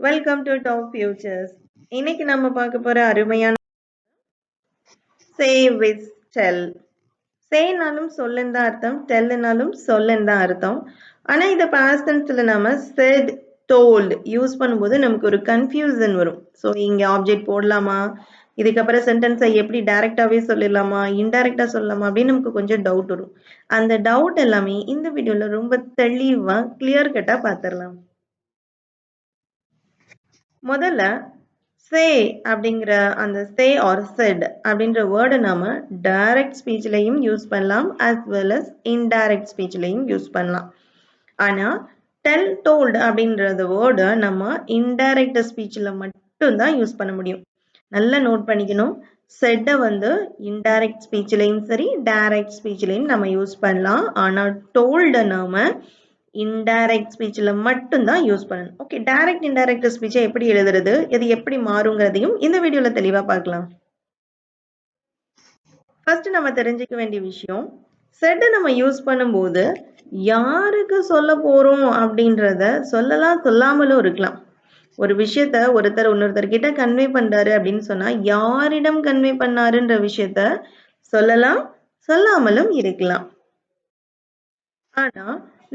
Welcome to top features. இன்னைக்கு நம்ம பார்க்க போற அருமையான சே வித் டெல். சேனாலும் சொல்லுன்னு தான் அர்த்தம், டெல்லுனாலும் சொல்லுன்னு தான் அர்த்தம். ஆனா இதை பாஸ்ட் டென்ஸ்ல நம்ம செட் டோல்ட் யூஸ் பண்ணும்போது நமக்கு ஒரு கன்ஃபியூசன் வரும். ஸோ இங்க ஆப்ஜெக்ட் போடலாமா, இதுக்கப்புறம் சென்டென்ஸை எப்படி டைரக்டாவே சொல்லிடலாமா, இன்டைரக்டா சொல்லலாமா அப்படின்னு நமக்கு கொஞ்சம் டவுட் வரும். அந்த டவுட் எல்லாமே இந்த வீடியோல ரொம்ப தெளிவா கிளியர் கட்டா பார்த்துடலாம். முதல்ல சே அப்படிங்கிற அந்த சே ஆர் செட் அப்படின்ற வேர்டை நாம டைரக்ட் ஸ்பீச்லையும் யூஸ் பண்ணலாம் as well as இன்டைரக்ட் ஸ்பீச்லையும் யூஸ் பண்ணலாம். ஆனா டெல் டோல்ட் அப்படின்றது வேர்டை நம்ம இன்டைரக்ட் ஸ்பீச்சில் மட்டும்தான் யூஸ் பண்ண முடியும். நல்லா நோட் பண்ணிக்கணும். செட்டை இன்டைரக்ட் ஸ்பீச்லையும் சரி டைரக்ட் ஸ்பீச்லையும் நம்ம யூஸ் பண்ணலாம். ஆனா டோல்டை நாம இன்டைரக்ட் ஸ்பீச்சில் மட்டும்தான் யூஸ் பண்ணணும். ஓகே, டைரக்ட் இன்டைரக்ட் ஸ்பீச்சை எப்படி எழுதுறது, இது எப்படி மாறுங்கிறதையும் இந்த வீடியோவில் தெளிவாக பார்க்கலாம். ஃபர்ஸ்ட் நம்ம தெரிஞ்சுக்க வேண்டிய விஷயம், செட்டை நம்ம யூஸ் பண்ணும்போது யாருக்கு சொல்ல போறோம் அப்படின்றத சொல்லலாம் சொல்லாமலும் இருக்கலாம். ஒரு விஷயத்த ஒருத்தர் இன்னொருத்தர்கிட்ட கன்வே பண்றாரு அப்படின்னு சொன்னா யாரிடம் கன்வே பண்ணாருன்ற விஷயத்த சொல்லலாம் சொல்லாமலும் இருக்கலாம். ஆனா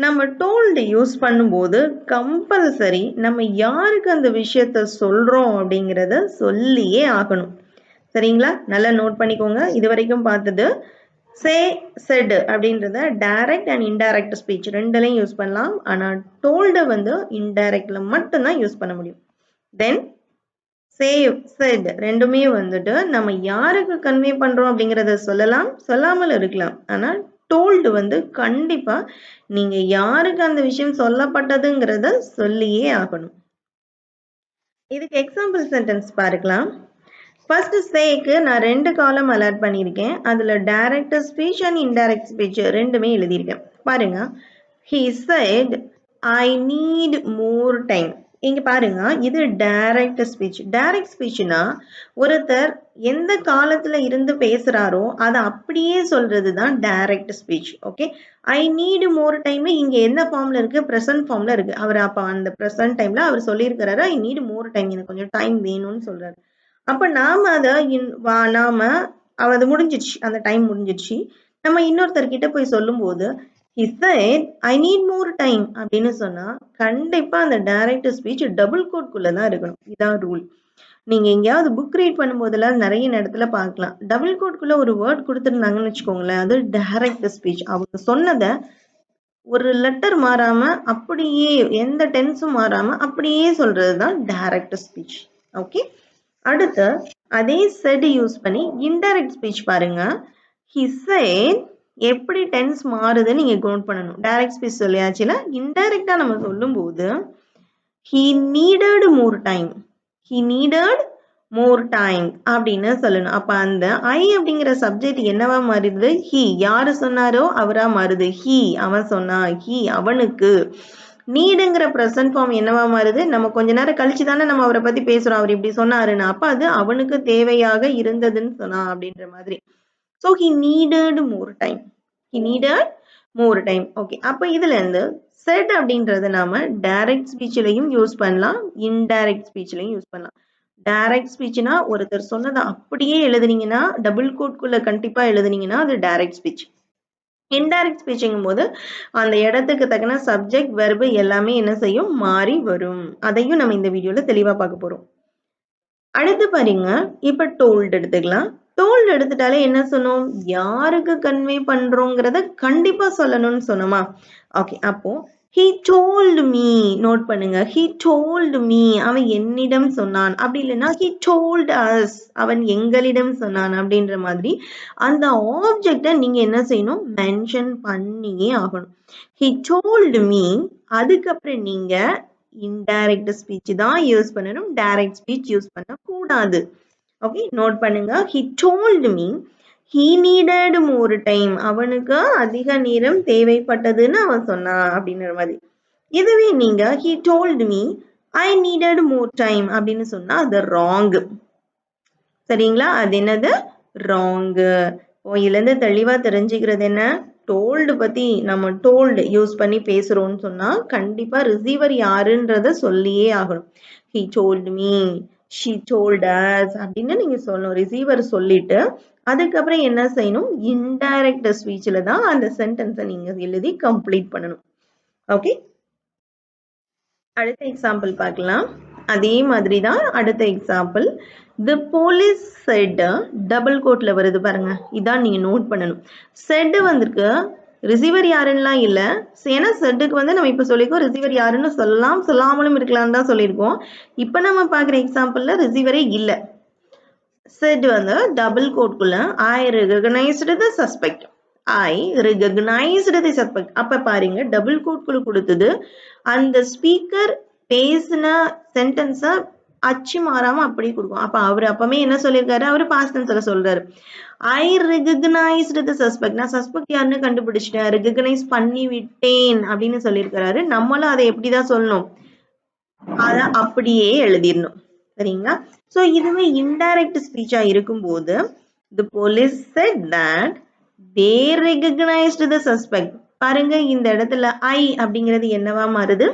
நம்ம டோல்டு யூஸ் பண்ணும்போது கம்பல்சரி நம்ம யாருக்கு அந்த விஷயத்த சொல்றோம் அப்படிங்கிறத சொல்லியே ஆகணும். சரிங்களா? நல்லா நோட் பண்ணிக்கோங்க. இது வரைக்கும் பார்த்தது சே செட் அப்படின்றத டைரக்ட் அண்ட் இன்டைரக்ட் ஸ்பீச் ரெண்டுலையும் யூஸ் பண்ணலாம். ஆனா டோல்டு இன்டைரக்ட்ல மட்டும்தான் யூஸ் பண்ண முடியும். தென் சே செட் ரெண்டுமே நம்ம யாருக்கு கன்வே பண்றோம் அப்படிங்கிறத சொல்லலாம் சொல்லாமல் இருக்கலாம். ஆனா டோல்டு கண்டிப்பா நீங்க யாருக்கு அந்த விஷயம் சொல்லப்பட்டதுங்கிறத சொல்லியே ஆகணும். இதுக்கு எக்ஸாம்பிள் சென்டென்ஸ் பார்க்கலாம். ஃபர்ஸ்ட் சேக்கு நான் 2 காலம் அலாட் பண்ணியிருக்கேன். அதுல direct speech and indirect speech ரெண்டுமே எழுதியிருக்கேன். பாருங்க, he said I need more time. இங்க பாருங்க, இது டைரக்ட் ஸ்பீச். டைரக்ட் ஸ்பீச்னா ஒருத்தர் எந்த காலத்துல இருந்து பேசுறாரோ அதை அப்படியே சொல்றது தான் direct speech. Okay, I need more time இங்க என்ன ஃபார்ம்ல இருக்கு, பிரசன்ட் ஃபார்ம்ல இருக்கு. அவர் அப்ப அந்த பிரசன்ட் டைம்ல அவர் சொல்லியிருக்கிறாரு ஐ நீட் மோர் டைம், எனக்கு கொஞ்சம் டைம் வேணும்னு சொல்றாரு. அப்ப நாம அது முடிஞ்சிடுச்சு, அந்த டைம் முடிஞ்சிடுச்சு. நம்ம இன்னொருத்தர்கிட்ட போய் சொல்லும் போது he said I need more time அப்படின்னு சொன்னா கண்டிப்பா அந்த டைரக்ட் ஸ்பீச் டபுள் கோட்குள்ளதான் இருக்கணும். இதான் ரூல். நீங்க எங்கேயாவது புக் ரீட் பண்ணும்போதெல்லாம் நிறைய இடத்துல பார்க்கலாம், டபுள் கோட்குள்ள ஒரு வேர்ட் கொடுத்துருந்தாங்கன்னு வச்சுக்கோங்களேன், அது டைரக்ட் ஸ்பீச். அவங்க சொன்னதை ஒரு லெட்டர் மாறாம அப்படியே எந்த டென்ஸும் மாறாம அப்படியே சொல்றதுதான் டைரக்ட் ஸ்பீச். ஓகே, அடுத்து அதே செட் யூஸ் பண்ணி இன்டைரக்ட் ஸ்பீச் பாருங்க. he said எப்படி டென்ஸ் மாறுதுன்னு நீங்க நோட் பண்ணணும். டைரக்ட் ஸ்பீச் சொல்லியாச்சுல, இன்டைரக்டா நம்ம சொல்லும் போது he needed more time, he needed more time அப்படின்னு சொல்லணும். அப்ப அந்த ஐ அப்படிங்கிற சப்ஜெக்ட் என்னவா மாறுது, he யாரு சொன்னாரோ அவரா மாறுது. he அவன் சொன்னா, he அவனுக்கு. நீடுங்கிற ப்ரெசன்ட் ஃபார்ம் என்னவா மாறுது, நம்ம கொஞ்ச நேரம் கழிச்சு தானே நம்ம அவரை பத்தி பேசுறோம், அவர் இப்படி சொன்னாருன்னு. அப்ப அது அவனுக்கு தேவையாக இருந்ததுன்னு சொன்னா அப்படின்ற மாதிரி. So he needed more time. He needed more time. Okay. அப்ப இதுல இருந்து said அப்படின்றத நாம டைரக்ட் ஸ்பீச்லையும் யூஸ் பண்ணலாம், இன்டைரக்ட் ஸ்பீச்லையும் யூஸ் பண்ணலாம். டைரக்ட் ஸ்பீச்னா ஒருத்தர் சொன்னதை அப்படியே எழுதுனீங்கன்னா, டபுள் கோட்குள்ள கண்டிப்பா எழுதுனீங்கன்னா அது டைரக்ட் ஸ்பீச். இன்டைரக்ட் ஸ்பீச்சிங்கும் போது அந்த இடத்துக்கு தக்கன சப்ஜெக்ட் வெர்பு எல்லாமே என்ன செய்யும், மாறி வரும். அதையும் நம்ம இந்த வீடியோல தெளிவா பார்க்க போறோம். அடுத்து பாருங்க, இப்ப டோல்ட் எடுத்துக்கலாம். டோல்ட் எடுத்துட்டாலே என்ன சொன்னோம், யாருக்கு கன்வே பண்றோங்கிறத கண்டிப்பா சொல்லணும்னு சொன்னோமா. ஓகே, அப்போ he told me, நோட் பண்ணுங்க, he told me அவன் என்னிடம் சொன்னான். அப்படி இல்லைன்னா he told us அவன் எங்களிடம் சொன்னான் அப்படின்ற மாதிரி அந்த ஆப்ஜெக்டை நீங்க என்ன செய்யணும், மென்ஷன் பண்ணியே ஆகணும். he told me, அதுக்கப்புறம் நீங்க இன்டைரக்ட் ஸ்பீச் தான் யூஸ் பண்ணணும், டைரக்ட் ஸ்பீச் யூஸ் பண்ண கூடாது. ஓகே, நோட் பண்ணுங்க, he told me he needed more time, அவனுக்கு அதிக நேரம் தேவைப்பட்டதுன்னு அவன் சொன்னான் அப்படின்ற மாதிரி. இதுவே நீங்க he told me I needed more time அப்படின்னு சொன்னா அது ராங். சரிங்களா? அது என்னது, ராங். இதுல இருந்து தெளிவா தெரிஞ்சுக்கிறது என்ன, told பத்தி நம்ம told யூஸ் பண்ணி பேசுறோம்னு சொன்னா கண்டிப்பா ரிசீவர் யாருன்றத சொல்லியே ஆகணும். he told me, she told us அப்படின்னு நீங்க சொல்லணும். ரிசீவர் சொல்லிட்டு அதுக்கப்புறம் என்ன செய்யணும், இன்டைரக்ட் ஸ்பீச்ல தான் அந்த சென்டென்ஸை நீங்க எழுதி கம்ப்ளீட் பண்ணணும். ஓகே, அடுத்த எக்ஸாம்பிள் பார்க்கலாம். அதே மாதிரி தான் அடுத்த example. the police said double கோட்ல வருது பாருங்க, இதான் நீங்க நோட் பண்ணணும். said வந்திருக்கு, ரிசீவர் யாருன்னெலாம் இல்லை. ஏன்னா செட்டுக்கு வந்து நம்ம இப்போ சொல்லியிருக்கோம் ரிசீவர் யாருன்னு சொல்லலாம், சொல்லாமலும் இருக்கலாம்னு தான் சொல்லியிருக்கோம். இப்போ நம்ம பார்க்குற எக்ஸாம்பிளில் ரிசீவரே இல்லை. said வந்து double கோட்குள்ள I recognized the suspect. I recognized the suspect. அப்ப பாருங்க டபுள் கோட்குள்ள கொடுத்தது அந்த ஸ்பீக்கர் பேசின சென்டென்ஸை அச்சு மாறாம அப்படியே கொடுக்கும். அப்ப அவர் அப்பமே என்ன சொல்லியிருக்காரு, அவர் பாஸ்ட் டென்ஸ்ல சொல்றாரு. I recognized the suspect. நான் சஸ்பெக்ட் யாருன்னு கண்டுபிடிச்சிட்டேன், ரெகக்னைஸ் பண்ணி விட்டேன் அப்படின்னு சொல்லியிருக்கிறாரு. நம்மளும் அதை எப்படிதான் சொல்லணும், அதை அப்படியே எழுதிடணும். சரிங்களா? ஸோ இதுவே இன்டைரக்ட் ஸ்பீச்சா இருக்கும்போது the police said that they recognized the suspect. பாருங்க இந்த இடத்துல I அப்படிங்கிறது என்னவா மாறுது,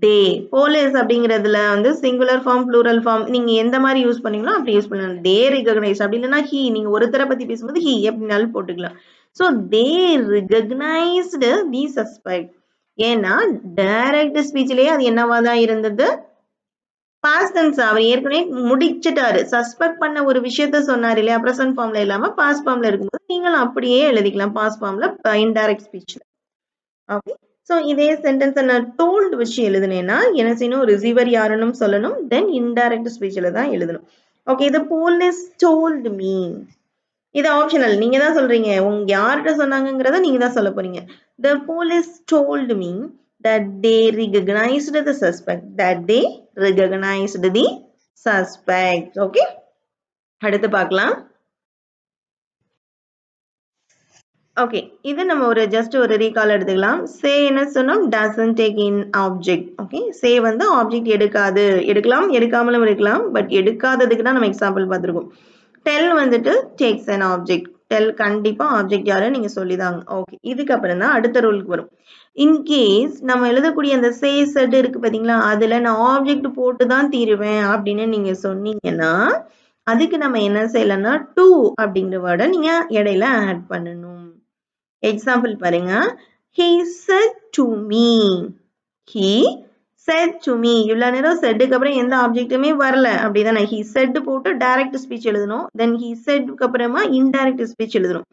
they. போலீஸ் அப்படிங்கிறதுல வந்து சிங்குலர் ஃபார்ம் ப்ளூரல் ஃபார்ம் நீங்க எந்த மாதிரி யூஸ் பண்ணீங்களோ அப்படி யூஸ் பண்ணலாம். they recognize அப்படி இல்லைன்னா he, நீங்க ஒருத்தரை பத்தி பேசும்போது he எப்படினாலும் போட்டுக்கலாம். So they recognized the suspect. ஏன்னா டைரக்ட் ஸ்பீச்லயே அது என்னவா தான் இருந்தது, பாஸ்ட் டென்ஸ். அவர் ஏற்கனவே முடிச்சிட்டாரு, சஸ்பெக்ட் பண்ண ஒரு விஷயத்த சொன்னார் இல்லையா, பிரசன்ட் ஃபார்ம்ல இல்லாம பாஸ்ட் ஃபார்ம்ல இருக்கும்போது நீங்களும் அப்படியே எழுதிக்கலாம் பாஸ்ட் ஃபார்ம்ல இன்டைரக்ட் ஸ்பீச்ல. ஓகே, ஸோ இதே சென்டென்ஸை நான் டோல்டு வச்சு எழுதுனேன்னா என்ன செய்யணும், ரிசீவர் யாருன்னு சொல்லணும், தென் இன்டைரக்ட் ஸ்பீச்ல தான் எழுதணும். ஓகே, இது போலீஸ் டோல்டு மீ, இது ஆப்ஷனல், நீங்க தான் சொல்றீங்க, உங்க யார்கிட்ட சொன்னாங்கிறத நீங்க தான் சொல்ல போறீங்க. The police told me that they recognized the suspect. That they recognized the suspect. Okay, அடுத்து பார்க்கலாம். ஓகே, இது நம்ம ஒரு ஜஸ்ட் ஒரு ரீகால் எடுத்துக்கலாம். சே என்ன சொன்னோம், doesn't take in object. Okay, say வந்து ஆப்ஜெக்ட் எடுக்காது, எடுக்கலாம் எடுக்காமலும் இருக்கலாம், பட் எடுக்காததுக்கு தான் நம்ம எக்ஸாம்பிள் பார்த்துருக்கோம். டெல் வந்துட்டு டேக்ஸ் an ஆப்ஜெக்ட். டெல் கண்டிப்பா ஆப்ஜெக்ட் யாரு நீங்க சொல்லிதாங்க. ஓகே, இதுக்கப்புறம் தான் அடுத்த ரூலுக்கு வரும். இன்கேஸ் நம்ம எழுதக்கூடிய அந்த சே செட் இருக்கு பாத்தீங்களா, அதுல நான் ஆப்ஜெக்ட் போட்டு தான் தீருவேன் அப்படின்னு நீங்க சொன்னீங்கன்னா அதுக்கு நம்ம என்ன செய்யலாம்னா டு அப்படிங்கிற வேர்டை நீங்க இடையில ஆட் பண்ணணும். எக்ஸாம்பிள் பாருங்க, he said to me. he said to me. இவ்வளவு நேரம் செட்டுக்கு அப்புறம் எந்த ஆப்ஜெக்ட்டுமே வரல அப்படிதானே, he said போட்டு டைரக்ட் ஸ்பீச் எழுதணும், தென் he saidக்கு அப்புறமா இன்டைரக்ட் ஸ்பீச் எழுதணும்.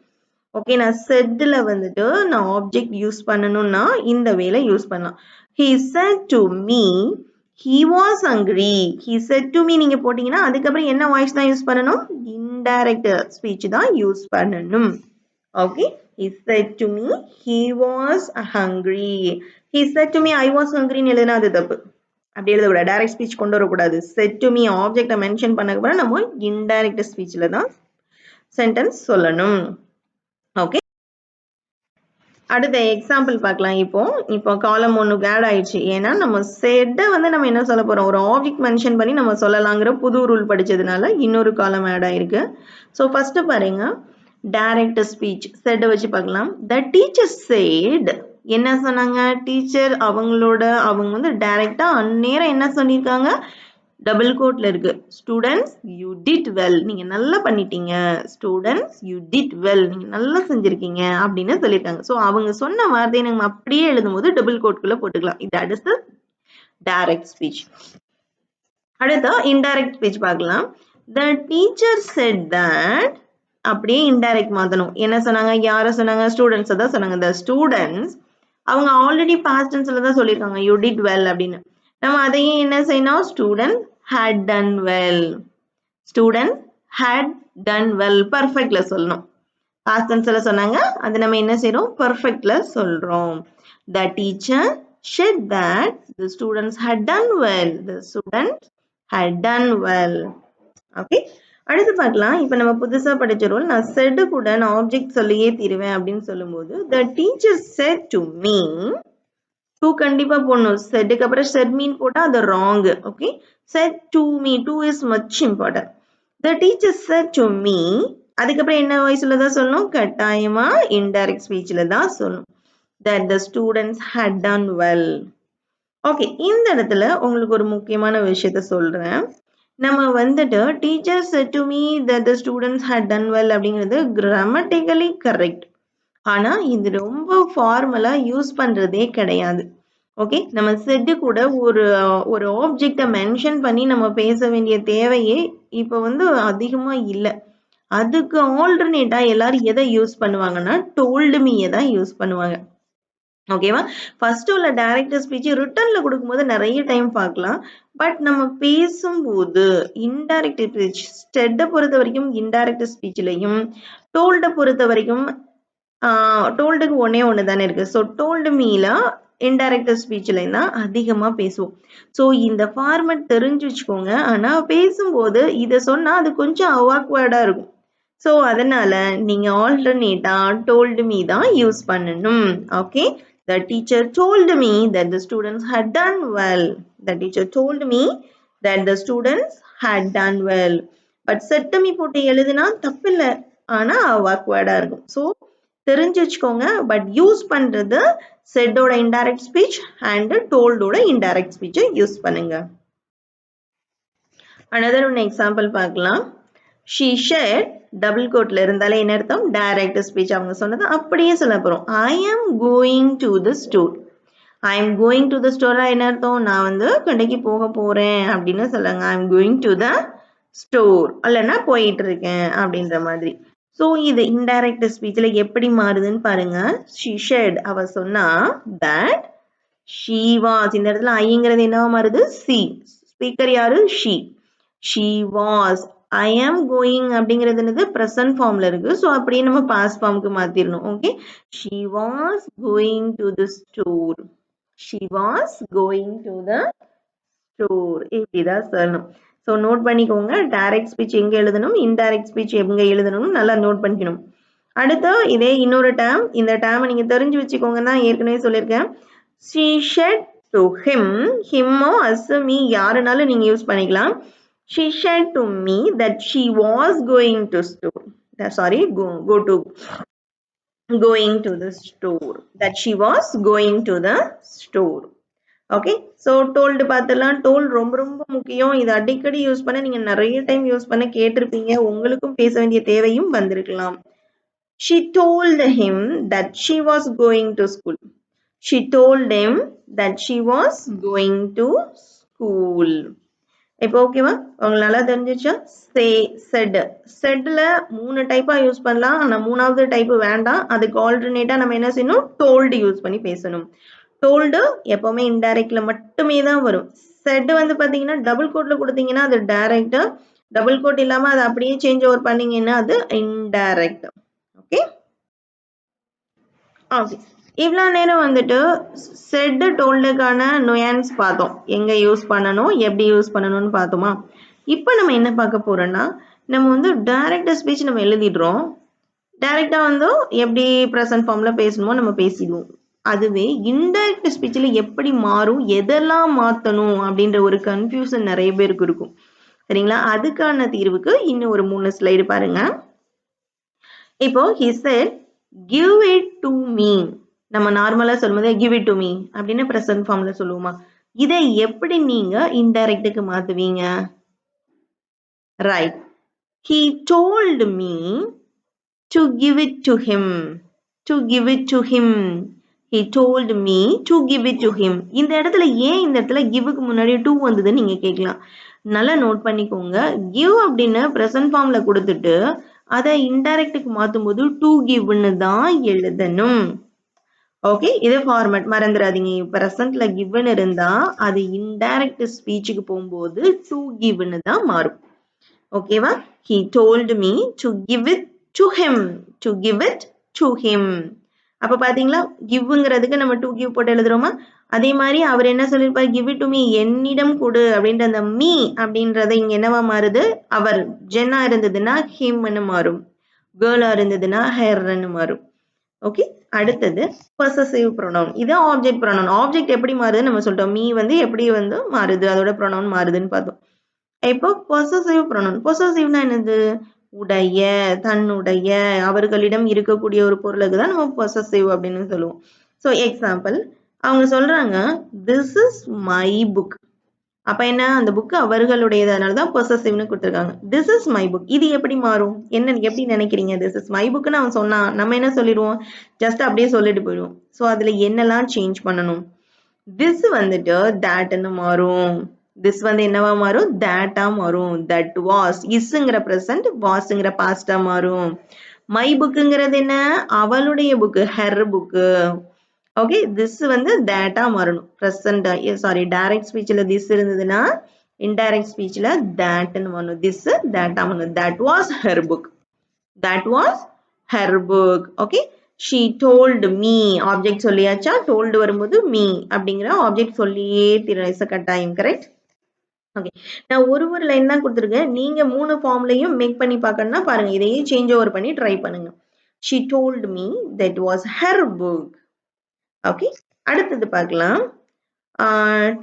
ஓகே, நான் செட்ல வந்துட்டு நான் ஆப்ஜெக்ட் யூஸ் பண்ணணும்னா இந்த வேலை யூஸ் பண்ணலாம். he said to me he was hungry. he said to me நீங்க போட்டீங்கன்னா அதுக்கப்புறம் என்ன வாய்ஸ் தான் யூஸ் பண்ணணும், இன்டைரக்ட் ஸ்பீச் தான் யூஸ் பண்ணணும். Okay, he said to me he was hungry. he said to me I was hungry ன்னு எழுதுனா அது தப்பு, அப்படி எழுதக்கூடாது, டைரக்ட் ஸ்பீச் கொண்டு வரக்கூடாது. said to me ஆப்ஜெக்டை மென்ஷன் பண்ணக்கப்புறம் நம்ம இன்டைரக்ட் ஸ்பீச்ல தான் சென்டென்ஸ் சொல்லணும். ஓகே, அடுத்த எக்ஸாம்பிள் பார்க்கலாம். இப்போ காலம் ஒன்றுக்கு ஆட் ஆயிடுச்சு, ஏன்னா நம்ம செட்டை வந்து நம்ம என்ன சொல்ல போறோம், ஒரு ஆப்ஜெக்ட் மென்ஷன் பண்ணி நம்ம சொல்லலாங்கிற புது ரூல் படிச்சதுனால இன்னொரு காலம் ஆட் ஆயிருக்கு. ஸோ ஃபர்ஸ்ட் பாருங்க, டைரக்ட் ஸ்பீச் செட்டை வச்சு பார்க்கலாம். த டீச்சர் சேட், என்ன சொன்னாங்க, டீச்சர் அவங்க வந்து டைரக்டா அந்நேரம் என்ன சொல்லியிருக்காங்க, டபுள் கோட்ல இருக்கு, ஸ்டூடெண்ட்ஸ் யூ டிட் வெல், நீங்க நல்லா பண்ணிட்டீங்க, ஸ்டூடெண்ட்ஸ் யூ டிட் வெல், நீங்க நல்லா செஞ்சிருக்கீங்க அப்படின்னு சொல்லியிருக்காங்க. ஸோ அவங்க சொன்ன வார்த்தையை நம்ம அப்படியே எழுதும் போது டபுள் கோட்குள்ள போட்டுக்கலாம். இது அடுத்து டைரக்ட் ஸ்பீச். அடுத்து இன்டைரக்ட் ஸ்பீச் பார்க்கலாம். த டீச்சர் செட் தட், அப்படியே இன்டைரக்ட் மாத்தணும். என்ன சொன்னாங்க, யார சொன்னாங்க, ஸ்டூடெண்ட்ஸ் தான் சொன்னாங்க. த ஸ்டூடெண்ட்ஸ் அவங்க ஆல்ரெடி பாஸ்ட் டென்ஸ்ல தான் சொல்லியிருக்காங்க யூ டிட் வெல் அப்படின்னு. நம்ம அதையும் என்ன செய்யணும், student had done well. student had done well perfectல சொல்லணும். past tenseல சொன்னாங்க, அது நம்ம என்ன செய்றோம், perfectல சொல்றோம். the teacher said that the students had done well. the students had done well. Okay, அடுத்து பார்க்கலாம். இப்போ நம்ம புதுசா படிச்ச ரூல், நான் said கூட நான் ஆப்ஜெக்ட் சொல்லியே தீருவேன் அப்படின்னு சொல்லும்போது the teacher said to me, to கண்டிப்பா போடணும். செட்டுக்கு அப்புறம் செட் மீன் போட்டா அது wrong. Okay, said to me, to is much important. The teacher said to me அதுக்கப்புறம் என்ன வாய்ஸ்ல தான் சொல்லணும்? கட்டாயமா இன்டைரக்ட் ஸ்பீச்ல தான் சொல்லணும். That the students had done well. Okay, இந்த இடத்துல உங்களுக்கு ஒரு முக்கியமான விஷயத்த சொல்றேன். நம்ம வந்துட்டு teachers said to me that the students had done well அப்படிங்கிறது grammatically correct. ஆனா இது ரொம்ப ஃபார்மலா யூஸ் பண்றதே கிடையாது. ஓகே, நம்ம செட் கூட ஒரு ஆப்ஜெக்ட மென்ஷன் பண்ணி நம்ம பேச வேண்டிய தேவையே இப்ப வந்து அதிகமா இல்ல. அதுக்கு ஆல்டர்னேட்டா எல்லாரும் எதை யூஸ் பண்ணுவாங்கன்னா told me தான் யூஸ் பண்ணுவாங்க. ஓகேவா? ஃபர்ஸ்ட் உள்ள டைரக்ட் ஸ்பீச் ரிட்டன்ல கொடுக்கும்போது நிறைய டைம் பார்க்கலாம். பட் நம்ம பேசும்போது இன்டைரக்ட் ஸ்பீச் ஸ்டெட்டை பொறுத்த வரைக்கும் இன்டைரக்ட் ஸ்பீச்லையும் டோல்டை பொறுத்த வரைக்கும் டோல்டுக்கு ஒண்ணு தானே இருக்கு. ஸோ டோல்டு மீல இன்டைரக்ட் ஸ்பீச்ல தான் அதிகமா பேசுவோம். ஸோ இந்த ஃபார்மட் தெரிஞ்சு வச்சுக்கோங்க. ஆனா பேசும்போது இதை சொன்னா அது கொஞ்சம் அவாக்வர்டா இருக்கும். ஸோ அதனால நீங்க ஆல்டர்னேட்டா டோல்டு மீ தான் யூஸ் பண்ணணும். Okay, the teacher told me that the students had done well. The teacher told me that the students had done well. But said to me போட்டு எழுதுனா தப்பில்ல, ஆனா அவாக்வர்டா இருக்கும். ஸோ தெரிஞ்சு வச்சுக்கோங்க. பட் யூஸ் பண்றது செட்டோட இன்டைரக்ட் ஸ்பீச் அண்ட் டோல்டோட இன்டைரக்ட் ஸ்பீச்சை யூஸ் பண்ணுங்க. another one example பார்க்கலாம். she said டபுள் கோட்ல இருந்தாலே என்ன அர்த்தம்? Direct speech. அவங்க சொன்னது அப்படியே சொல்ல போறோம். I am going to the store. I am going to the store என்ன அர்த்தம்? நான் வந்து கடைக்கு போக போறேன் அப்படின்னு சொல்லுங்க. I am going to the store அல்லனா போயிட்டு இருக்கேன் அப்படின்ற மாதிரி. ஸோ இது இன்டைரக்ட் ஸ்பீச்ல எப்படி மாறுதுன்னு பாருங்க. she said அவ சொன்னா that she was. இந்த இடத்துல ஐங்கிறது என்னவா மாறுது? she. ஸ்பீக்கர் யாரு? she was. I am going அப்படிங்கிறது என்னது? present formல இருக்கு. ஸோ அப்படியே நம்ம past formக்கு மாத்திரணும். Okay, she was going to the store. she was going to the store. இப்படிதான் சொல்லணும். ஸோ நோட் பண்ணிக்கோங்க. டைரக்ட் ஸ்பீச் எங்க எழுதணும், இன்டைரக்ட் ஸ்பீச் எங்க எழுதணும் நல்லா நோட் பண்ணிக்கணும். அடுத்து இதே இன்னொரு டேர்ம். இந்த டேர்மை நீங்க தெரிஞ்சு வச்சுக்கோங்க. நான் ஏற்கனவே சொல்லியிருக்கேன். she said to him. himோ us me யாருனாலும் நீங்க யூஸ் பண்ணிக்கலாம். she said to me that she was going to store. Sorry, go to going to the store. That she was going to the store. Okay, so told பார்த்துலாம். Told ரொம்ப ரொம்ப முக்கியம். இது அடிக்கடி use பண்ண நீங்க நிறைய டைம் யூஸ் பண்ண கேட்டிருப்பீங்க. உங்களுக்கும் பேச வேண்டிய தேவையும் வந்திருக்கலாம். she told him that she was going to school. she told him that she was going to school. இப்போ ஓகேவா? உங்களுக்கு நல்லா தெரிஞ்சிச்சா? செட்ல 3 டைப்பா யூஸ் பண்ணலாம். ஆனா 3வது டைப் வேண்டாம். அதுக்கு ஆல்டர்னேட்டா நம்ம என்ன செய்யணும்? டோல்டு யூஸ் பண்ணி பேசணும். டோல்டு எப்பவுமே இன்டைரக்ட்ல மட்டுமே தான் வரும். செட் வந்து பாத்தீங்கன்னா டபுள் கோட்ல கொடுத்தீங்கன்னா அது டைரக்ட். டபுள் கோட் இல்லாம அதை அப்படியே சேஞ்ச் ஓவர் பண்ணீங்கன்னா அது இன்டைரக்ட். ஓகே ஓகே, இவ்வளோ நேரம் வந்துட்டு செட் டோல்டுக்கான நுயான்ஸ் பார்த்தோம். எங்க யூஸ் பண்ணணும், எப்படி யூஸ் பண்ணணும்னு பார்த்தோமா? இப்போ நம்ம என்ன பார்க்க போறோம்னா, நம்ம வந்து டைரக்ட் ஸ்பீச் நம்ம எழுதிடுறோம். டைரக்டா வந்து எப்படி ப்ரெசன்ட் ஃபார்ம்ல பேசணுமோ நம்ம பேசிடுவோம். அதுவே இன்டைரக்ட் ஸ்பீச்ல எப்படி மாறும், எதெல்லாம் மாத்தணும் அப்படின்ற ஒரு கன்ஃபியூஷன் நிறைய பேருக்கு இருக்கும். சரிங்களா? அதுக்கான தீர்வுக்கு இன்னும் ஒரு 3 ஸ்லைடு பாருங்க. இப்போ he said give it to me. நம்ம நார்மலா சொல்லும்போது give it to me அப்படின்னு ப்ரெசன்ட் ஃபார்ம்ல சொல்லுவோமா? இதை எப்படி நீங்க இன்டைரக்ட்டுக்கு மாத்துவீங்க? Right, he told me to give it to him. to give it to him. he told me to give it to him. இந்த இடத்துல ஏன் இந்த இடத்துல giveக்கு முன்னாடி to வந்ததுன்னு நீங்க கேட்கலாம். நல்லா நோட் பண்ணிக்கோங்க. give அப்படின்னு ப்ரெசன்ட் ஃபார்ம்ல கொடுத்துட்டு அதை இன்டைரக்ட்டுக்கு மாத்தும் போது to giveன்னு தான் எழுதணும். ஓகே, இது ஃபார்மட் மறந்துடாதீங்க. ப்ரெசன்ட்ல given இருந்தா அது இன்டைரக்ட் ஸ்பீச்சுக்கு போகும்போது to giveன்னு தான் மாறும். ஓகேவா? he told me to give it to him. to give it to him. அப்ப பாத்தீங்களா, கிவ்ங்கிறதுக்கு நம்ம to give போட்டு எழுதுறோமா? அதே மாதிரி அவர் என்ன சொல்லிருப்பாரு? give it to me, என்னிடம் கொடு அப்படின்ற அந்த me அப்படின்றத இங்க என்னவா மாறுது? அவர். ஜென்னா இருந்ததுன்னா himன்னு மாறும். கேர்ளா இருந்ததுன்னா herன்னு மாறும். ஓகே, அடுத்தது possessive pronoun. இது ஆப்ஜெக்ட் pronoun. ஆப்ஜெக்ட் எப்படி மாறுதுன்னு நம்ம சொல்லிட்டோம். me வந்து எப்படி வந்து மாறுது, அதோட pronoun மாறுதுன்னு பார்த்தோம். இப்போ possessive pronoun. possessiveனா என்னது? உடைய, தன்னுடைய, அவர்களிடம் இருக்கக்கூடிய ஒரு பொருளுக்கு தான் நம்ம பொசசிவ் அப்படின்னு சொல்லுவோம். ஸோ எக்ஸாம்பிள், அவங்க சொல்றாங்க திஸ் இஸ் மை புக். அப்ப என்ன, அந்த புக் அவர்களுடையது, அதனால தான் பொசசிவ்னு கொடுத்துருக்காங்க. This is my book. இது எப்படி மாறும், என்ன எப்படி நினைக்கிறீங்க? திஸ் இஸ் மை புக்னு அவன் சொன்னா நம்ம என்ன சொல்லிடுவோம், ஜஸ்ட் அப்படியே சொல்லிட்டு போயிடுவோம். ஸோ அதுல என்னெல்லாம் சேஞ்ச் பண்ணணும்? திஸ் வந்துட்டு thatன்னு மாறும். திஸ் வந்து என்னவா மாறும், thatஆ மாறும். தட் வாஸ், இஸ்ங்கிற பிரசன்ட், வாஸ்ங்கிற பாஸ்டா மாறும். மை புக்குங்கிறது என்ன, அவளுடைய book, her book. Okay, this வந்து thatஆ மாறணும். பிரசன்ட் சாரி டைரக்ட் ஸ்பீச்ல திஸ் இருந்ததுன்னா இன்டைரக்ட் ஸ்பீச்ல thatன்னு மாறணும். திஸ் thatஆ மாறணும். That was her book. That was her book. Okay. She told me. Object சொல்லியாச்சா, told வரும்போது me அப்படிங்கிற ஆப்ஜெக்ட் சொல்லியே திரச கட்டாயம். கரெக்ட். ஓகே, நான் ஒரு லைன் தான் கொடுத்துருக்கேன். நீங்க 3 ஃபார்ம்லையும் மேக் பண்ணி பார்க்கணும்னா பாருங்க, இதையே சேஞ்ச் ஓவர் பண்ணி ட்ரை பண்ணுங்க. She told me that was her book. Okay, அடுத்தது பார்க்கலாம்.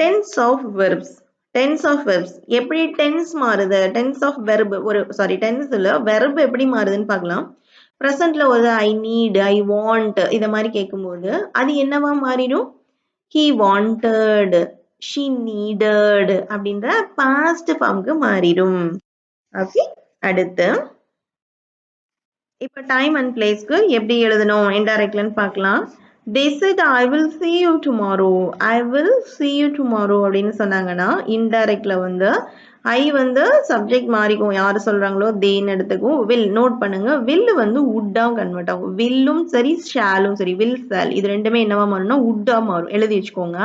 Tense of verbs. Tense of verbs எப்படி டென்ஸ் மாறுது, டென்ஸ் ஆஃப் வெர்ப் ஒரு சாரி டென்ஸ் இல்ல வெர்ப் எப்படி மாறுதுன்னு பார்க்கலாம். ப்ரெசென்ட்ல ஒரு ஐ நீட், ஐ வாண்ட் இத மாதிரி கேட்கும்போது அது என்னவா மாறிடும், he wanted, she needed அப்படின்ற பாஸ்ட் ஃபார்முக்கு மாறிடும். ஓகே, அடுத்து இப்ப டைம் அண்ட் பிளேஸ்க்கு எப்படி எழுதணும் இன்டைரக்ட்லன்னு பார்க்கலாம். They said I will see you tomorrow. I will see you tomorrow அப்படின்னு சொன்னாங்கன்னா இன்டைரக்ட்ல வந்து ஐ வந்து சப்ஜெக்ட் மாறிக்கும், யாரு சொல்றாங்களோ தேன்னு எடுத்துக்கும். வில் நோட் பண்ணுங்க, வில் வந்து உட்டா கன்வெர்ட் ஆகும். வில்லும் சரி ஷாலும் சரி, வில் ஷால் இது ரெண்டுமே என்னவா மாறும்னா உட்டா மாறும். எழுதி வச்சுக்கோங்க.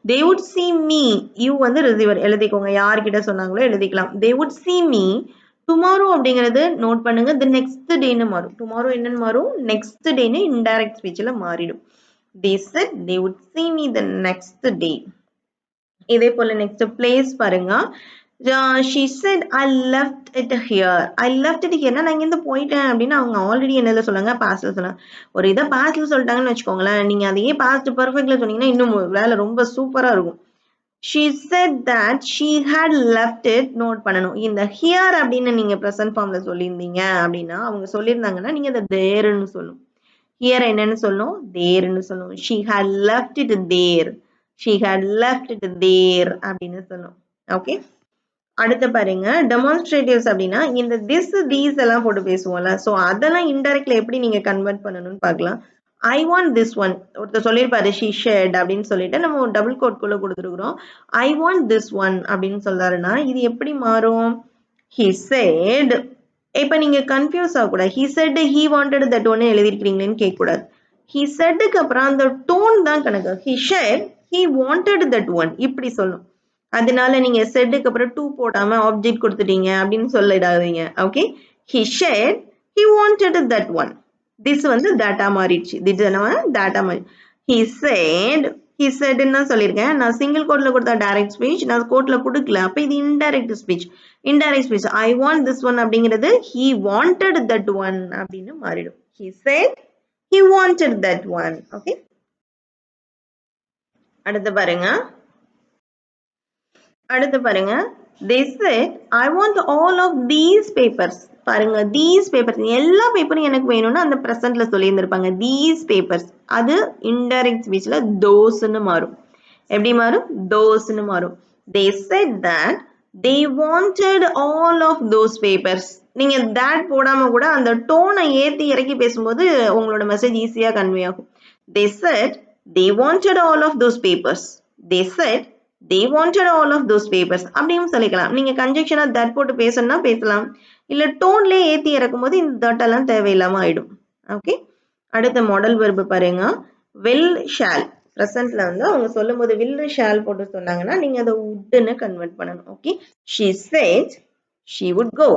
they would see me, you வந்து ரிசீவர் எழுதிக்கோங்க, யார்கிட்ட சொன்னாங்களோ எழுதிக்கலாம். they would see me tomorrow அப்படிங்கிறது நோட் பண்ணுங்க, the next dayன்னு மாறும். tomorrow என்னன்னு மாறும், next dayன்னு indirect speechல மாறிடும். they said they would see me the next day. இதே போல next place பாருங்க. she said I left it here. I left it here நான் இங்க இருந்து போயிட்டேன் அப்படின்னு அவங்க ஆல்ரெடி என்னல சொன்னாங்க, பாஸ்ட்ல சொன்னாங்க. ஒரு இதை பாஸ்ட்ல சொல்லிட்டாங்கன்னு வச்சுக்கோங்களேன், நீங்க அதையே பாஸ்ட் பெர்ஃபெக்ட்ல சொன்னீங்கன்னா இன்னும் வேலை ரொம்ப சூப்பரா இருக்கும். she said that she had left it. Note பண்ணணும், இந்த here அப்படின்னு நீங்க present formல சொல்லியிருந்தீங்க அப்படின்னா அவங்க சொல்லியிருந்தாங்கன்னா நீங்க அதை thereன்னு சொல்லணும். here என்னன்னு சொல்லணும், thereன்னு சொல்லணும். she had left it there. she had left it there அப்படின்னு சொல்லணும். ஓகே, அடுத்து பாருங்க டெமான்ஸ்ட்ரேட்டிவ்ஸ் அப்படின்னா இந்த this these எல்லாம் போட்டு பேசுவோம்ல, ஸோ அதெல்லாம் இன்டைரக்ட்ல எப்படி நீங்க கன்வெர்ட் பண்ணணும்னு பார்க்கலாம். ஐ வாண்ட் திஸ் ஒன், ஒருத்தர் சொல்லியிருப்பாரு she shared அப்படின்னு சொல்லிட்டு நம்ம டபுள் கோட்குள்ள கொடுத்துருக்குறோம். ஐ வாண்ட் திஸ் ஒன் அப்படின்னு சொல்றாருன்னா இது எப்படி மாறும், he said. இப்ப நீங்க கன்ஃபியூஸ் ஆகக்கூடாது, he said he wanted that one எழுதிருக்கீங்களேன்னு கேட்கக்கூடாது. he saidக்கு அப்புறம் அந்த டோன் தான் கணக்கு. he said he wanted that one இப்படி சொல்லும். அதனால நீங்க செட்க்கு அப்புறம் டூ போடாம ஆப்ஜெக்ட் கொடுத்துட்டீங்க அப்படின்னு சொல்லிடாதீங்க. Okay, he said he wanted that one. this வந்து data மாறிடுச்சு, this என்னவா data மாறி. he said என்ன சொல்லியிருக்கேன் நான், சிங்கிள் கோட்ல கொடுத்தா டைரக்ட் ஸ்பீச், நான் கோட்ல கொடுக்கல, அப்ப இது indirect speech. Indirect speech I want this one அப்படிங்கிறது he wanted that one அப்படின்னு மாறிடும். he said he wanted that one. Okay, அடுத்து பாருங்க they said I want all of these papers. பாருங்க these papers எல்லா பேப்பரும் எனக்கு வேணும்னு அந்த பிரசன்ட்ல சொல்லி இருந்திருப்பாங்க. these papers அது இன்டைரக்ட் ஸ்பீச்ல thoseன்னு மாறும். எப்படி மாறும், thoseன்னு மாறும். they said that they wanted all of those papers. நீங்க that போடாம கூட அந்த டோனை ஏத்தி இறக்கி பேசும்போது உங்களோட மெசேஜ் ஈஸியா கன்வே ஆகும். they said they wanted all of those papers. they said they wanted all of those papers அப்படியும் சொல்லிக்கலாம். நீங்க கன்ஜெக்ஷனா தட் போட்டு பேசணும்னா பேசலாம், இல்ல டோன்லயே ஏத்தி இறக்கும் போது இந்த தட் எல்லாம் தேவையில்லாம ஆயிடும். ஓகே, அடுத்த மாடல் வெர்ப் பாருங்க. will shall பிரசன்ட்ல வந்து அவங்க சொல்லும் போது will shall போட்டு சொன்னாங்கன்னா நீங்க அதை would கன்வெர்ட் பண்ணணும். Okay, she said she would go.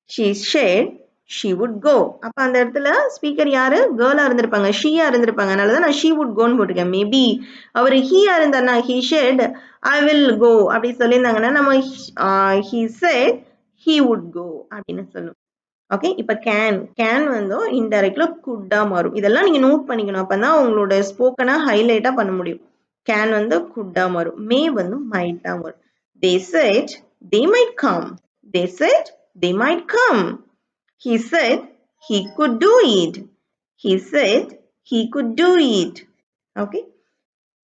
she said she would go. அப்ப அந்த இடத்துல ஸ்பீக்கர் யாரு, கேர்ளா இருந்திருப்பாங்க, ஷீயா இருந்திருப்பாங்க, அதனாலதான் நான் she would goன்னு போட்டிருக்கேன். மேபி அவர் ஹீயா இருந்தாருன்னா he said I will go அப்படி சொல்லியிருந்தாங்கன்னா நம்ம he said he would go அப்படின்னு சொல்லணும். ஓகே, இப்ப கேன் வந்து இன்டைரக்ட்ல குட்டா மாறும். இதெல்லாம் நீங்க நோட் பண்ணிக்கணும், அப்பதான் உங்களோட ஸ்போக்கனா ஹைலைட்டா பண்ண முடியும். கேன் வந்து குட்டா மாறும், மே வந்து மைட்டா மாறும். they said they might come. they said they might come. He said he could do it. He said he could do it. Okay.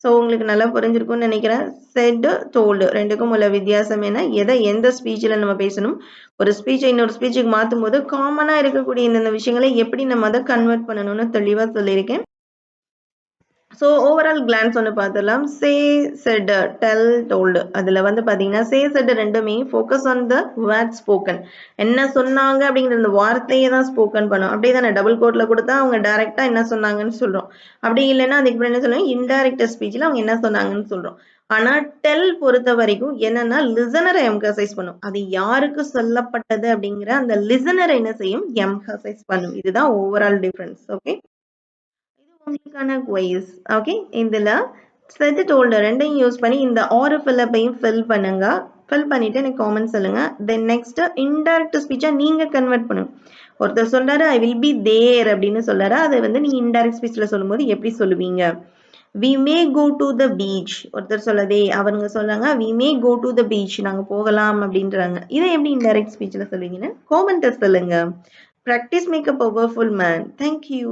So உங்களுக்கு நல்லா புரிஞ்சிருக்கும்னு நினைக்கிறேன். செட் டோல்டு ரெண்டுக்கும் உள்ள வித்தியாசம் என்ன, எதை எந்த ஸ்பீச்சில் நம்ம பேசணும், ஒரு ஸ்பீச்சை இன்னொரு ஸ்பீச்சுக்கு மாற்றும் போது காமனாக இருக்கக்கூடிய இந்த விஷயங்களை எப்படி நம்ம அதை கன்வெர்ட் பண்ணணும்னு தெளிவாக சொல்லியிருக்கேன். ஸோ ஓவரால் கிளான்ஸ் ஒன்று பார்த்துடலாம். சே செட் டெல் டோல்டு அதில் வந்து பார்த்தீங்கன்னா சே செட் ரெண்டுமே focus on the word spoken, என்ன சொன்னாங்க அப்படிங்கிற அந்த வார்த்தையை தான் ஸ்போக்கன் பண்ணும். அப்படியே தானே டபுள் கோட்டில் கொடுத்தா அவங்க டைரெக்டாக என்ன சொன்னாங்கன்னு சொல்கிறோம். அப்படி இல்லைன்னா அதுக்கு என்ன சொல்லுவோம், இன்டைரக்ட் ஸ்பீச்சில் அவங்க என்ன சொன்னாங்கன்னு சொல்கிறோம். ஆனால் டெல் பொறுத்த வரைக்கும் என்னன்னா லிசனரை எம்கசைஸ் பண்ணும். அது யாருக்கு சொல்லப்பட்டது அப்படிங்கிற அந்த லிசனரை என்ன செய்யும், எம்கசைஸ் பண்ணும். இதுதான் ஓவரால் டிஃபரன்ஸ். ஓகே, உங்களுக்கான குவைஸ். ஓகே, இதுல செட் டோல்டு ரெண்டையும் யூஸ் பண்ணி இந்த ஆறு ஃபில்லப்பையும் ஃபில் பண்ணுங்க. ஃபில் பண்ணிட்டு எனக்கு காமெண்ட் சொல்லுங்க. தென் நெக்ஸ்ட் இன்டைரக்ட் ஸ்பீச்சா நீங்க கன்வெர்ட் பண்ணுங்க. ஒருத்தர் சொல்றாரு ஐ வில் பி தேர் அப்படின்னு சொல்றாரு, அதை வந்து நீங்க இன்டைரக்ட் ஸ்பீச்ல சொல்லும்போது எப்படி சொல்லுவீங்க? we may go to the beach. ஒருத்தர் சொல்லதே அவங்க சொல்றாங்க we may go to the beach, நாங்க போகலாம் அப்படின்றாங்க. இதை எப்படி இன்டைரக்ட் ஸ்பீச்ல சொல்லுவீங்கன்னு காமெண்ட்ல சொல்லுங்க. practice make a powerful man. Thank you.